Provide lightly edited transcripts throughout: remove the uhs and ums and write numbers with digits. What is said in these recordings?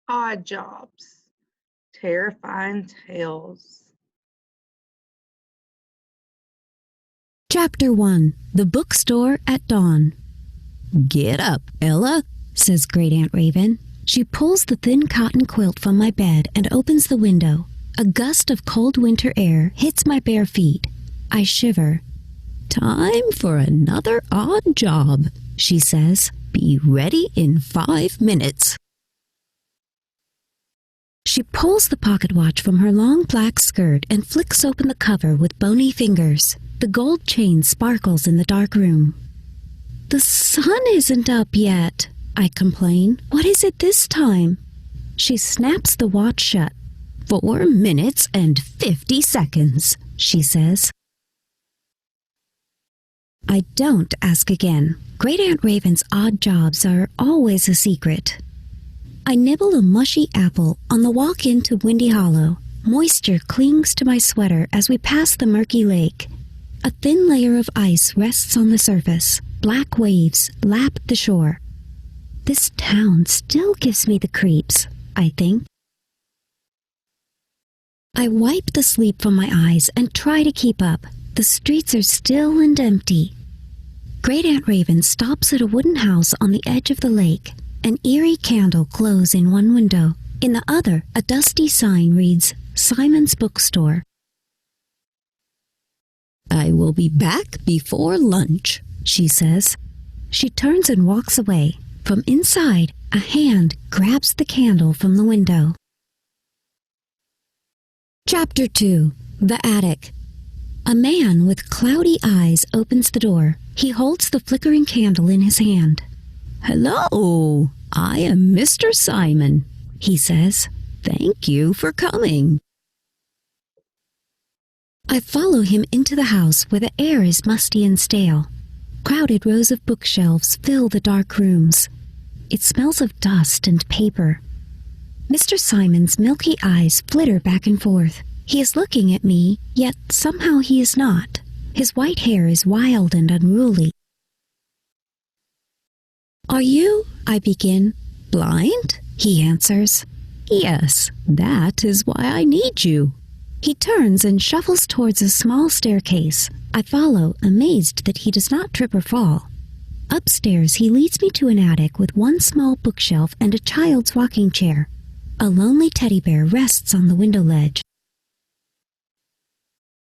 Odd Jobs, Terrifying Tales. Chapter 1. The Bookstore at Dawn. "Get up, Ella," says Great Aunt Raven. She pulls the thin cotton quilt from my bed and opens the window. A gust of cold winter air hits my bare feet. I shiver. "Time for another odd job," she says. "Be ready in 5 minutes." She pulls the pocket watch from her long black skirt and flicks open the cover with bony fingers. The gold chain sparkles in the dark room. "The sun isn't up yet," I complain. "What is it this time?" She snaps the watch shut. 4 minutes and 50 seconds, she says. I don't ask again. Great Aunt Raven's odd jobs are always a secret. I nibble a mushy apple on the walk into Windy Hollow. Moisture clings to my sweater as we pass the murky lake. A thin layer of ice rests on the surface. Black waves lap the shore. This town still gives me the creeps, I think. I wipe the sleep from my eyes and try to keep up. The streets are still and empty. Great Aunt Raven stops at a wooden house on the edge of the lake. An eerie candle glows in one window. In the other, a dusty sign reads, "Simon's Bookstore." "I will be back before lunch," she says. She turns and walks away. From inside, a hand grabs the candle from the window. Chapter 2. The Attic. A man with cloudy eyes opens the door. He holds the flickering candle in his hand. "Hello, I am Mr. Simon," he says. "Thank you for coming." I follow him into the house where the air is musty and stale. Crowded rows of bookshelves fill the dark rooms. It smells of dust and paper. Mr. Simon's milky eyes flitter back and forth. He is looking at me, yet somehow he is not. His white hair is wild and unruly. "Are you," I begin. "Blind?" he answers. "Yes, that is why I need you." He turns and shuffles towards a small staircase. I follow, amazed that he does not trip or fall. Upstairs, he leads me to an attic with one small bookshelf and a child's rocking chair. A lonely teddy bear rests on the window ledge.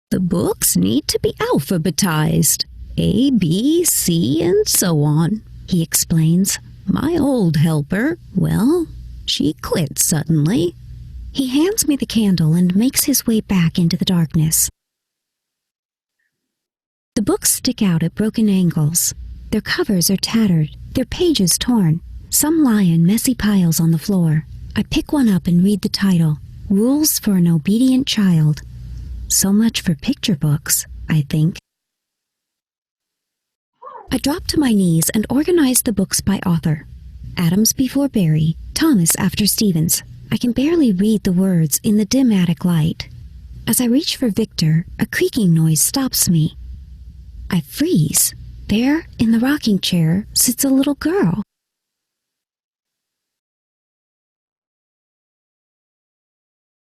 "The books need to be alphabetized. A, B, C, and so on," he explains. "My old helper, well, she quit suddenly." He hands me the candle and makes his way back into the darkness. The books stick out at broken angles. Their covers are tattered, their pages torn. Some lie in messy piles on the floor. I pick one up and read the title, "Rules for an Obedient Child." So much for picture books, I think. I drop to my knees and organize the books by author. Adams before Barry, Thomas after Stevens. I can barely read the words in the dim attic light. As I reach for Victor, a creaking noise stops me. I freeze. There, in the rocking chair, sits a little girl.